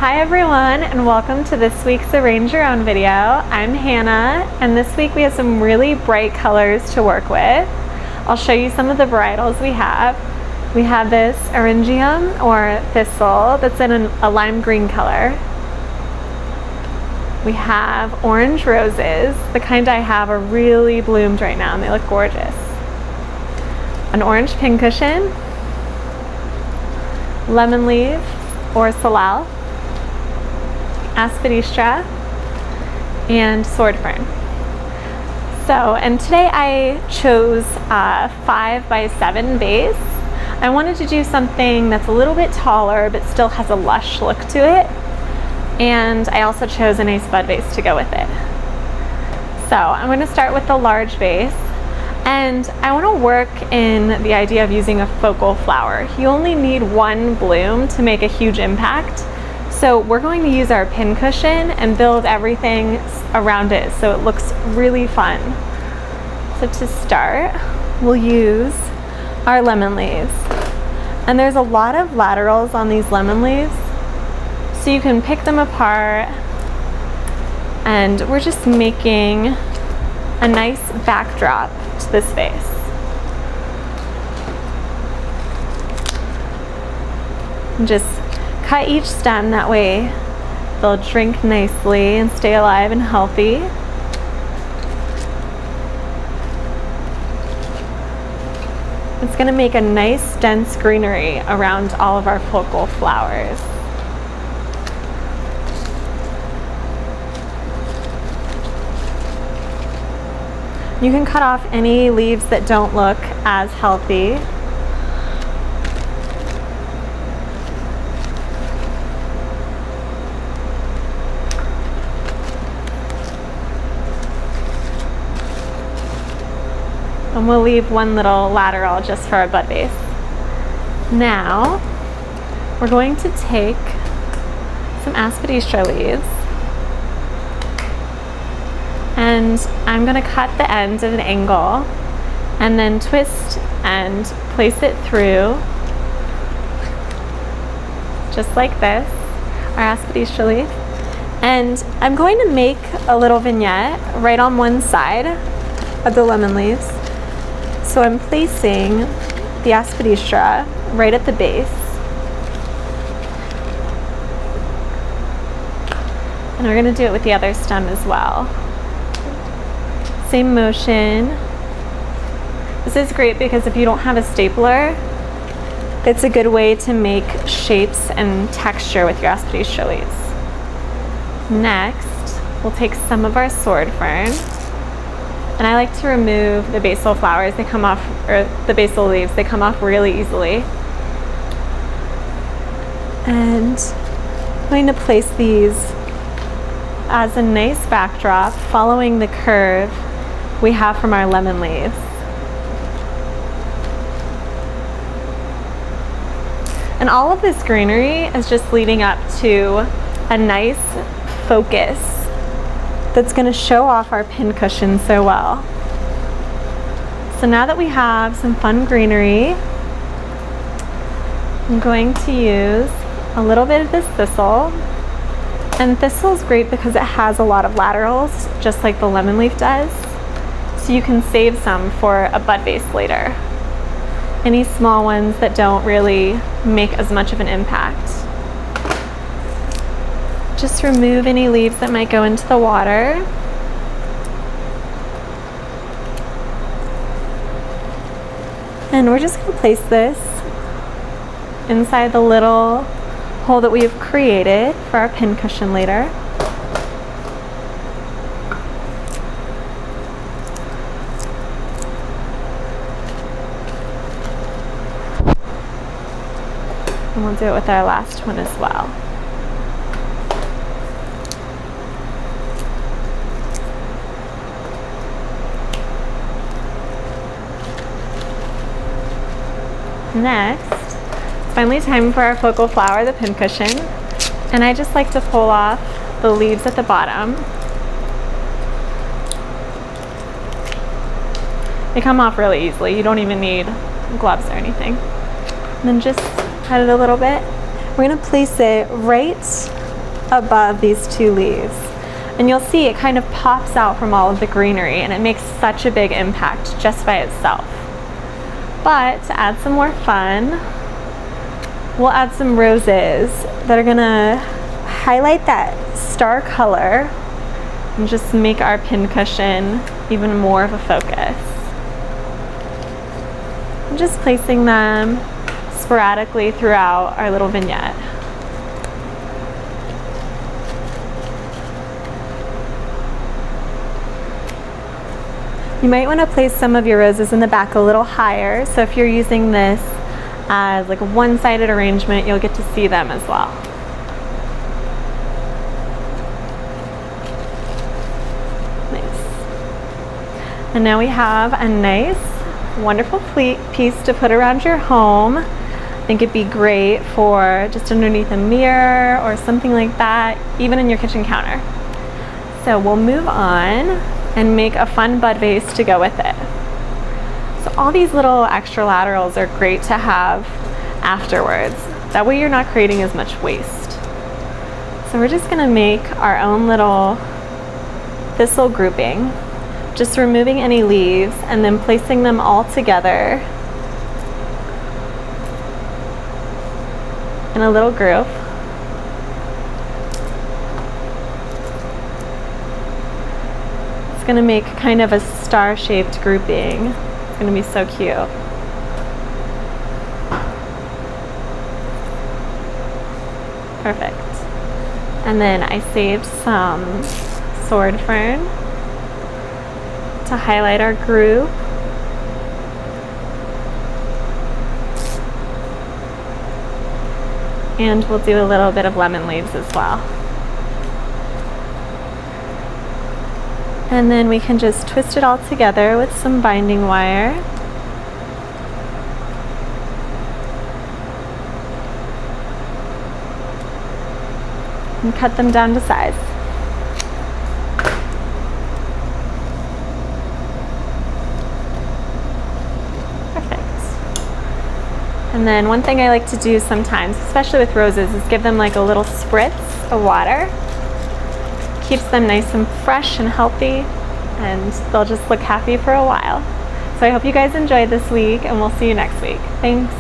Hi everyone, and welcome to this week's Arrange Your Own video. I'm Hannah, and this week we have some really bright colors to work with. I'll show you some of the varietals we have. We have this Eryngium or thistle that's in a lime green color. We have orange roses. The kind I have are really bloomed right now and they look gorgeous. An orange pincushion, lemon leaf or salal, aspidistra, and sword fern. And today I chose a 5x7 vase. I wanted to do something that's a little bit taller but still has a lush look to it. And I also chose a nice bud vase to go with it. So I'm going to start with the large vase. And I want to work in the idea of using a focal flower. You only need one bloom to make a huge impact. So we're going to use our pincushion and build everything around it so it looks really fun. So to start, we'll use our lemon leaves. And there's a lot of laterals on these lemon leaves, so you can pick them apart. And we're just making a nice backdrop to this vase. And just cut each stem, that way they'll drink nicely and stay alive and healthy. It's going to make a nice dense greenery around all of our focal flowers. You can cut off any leaves that don't look as healthy. And we'll leave one little lateral just for our bud vase. Now, we're going to take some aspidistra leaves, and I'm going to cut the end at an angle and then twist and place it through just like this, our aspidistra leaf. And I'm going to make a little vignette right on one side of the lemon leaves. So I'm placing the aspidistra right at the base. And we're going to do it with the other stem as well. Same motion. This is great because if you don't have a stapler, it's a good way to make shapes and texture with your aspidistra leaves. Next, we'll take some of our sword fern. And I like to remove the basal flowers. They come off, or the basal leaves, they come off really easily. And I'm going to place these as a nice backdrop following the curve we have from our lemon leaves. And all of this greenery is just leading up to a nice focus that's going to show off our pincushion so well. So now that we have some fun greenery, I'm going to use a little bit of this thistle. And thistle is great because it has a lot of laterals, just like the lemon leaf does. So you can save some for a bud vase later. Any small ones that don't really make as much of an impact. Just remove any leaves that might go into the water. And we're just going to place this inside the little hole that we've created for our pincushion later. And we'll do it with our last one as well. Next, it's finally time for our focal flower, the pincushion. And I just like to pull off the leaves at the bottom. They come off really easily. You don't even need gloves or anything. And then just cut it a little bit. We're going to place it right above these two leaves. And you'll see it kind of pops out from all of the greenery, and it makes such a big impact just by itself. But to add some more fun, we'll add some roses that are gonna highlight that star color and just make our pincushion even more of a focus. I'm just placing them sporadically throughout our little vignette. You might want to place some of your roses in the back a little higher, so if you're using this as like a one-sided arrangement, you'll get to see them as well. Nice. And now we have a nice, wonderful piece to put around your home. I think it'd be great for just underneath a mirror or something like that, even in your kitchen counter. So we'll move on and make a fun bud vase to go with it. So all these little extra laterals are great to have afterwards. That way you're not creating as much waste. So we're just gonna make our own little thistle grouping, just removing any leaves and then placing them all together in a little group. It's gonna make kind of a star-shaped grouping. It's gonna be so cute. Perfect. And then I saved some sword fern to highlight our group. And we'll do a little bit of lemon leaves as well. And then we can just twist it all together with some binding wire. And cut them down to size. Perfect. And then one thing I like to do sometimes, especially with roses, is give them like a little spritz of water. Keeps them nice and fresh and healthy, and they'll just look happy for a while. So I hope you guys enjoyed this week, and we'll see you next week. Thanks.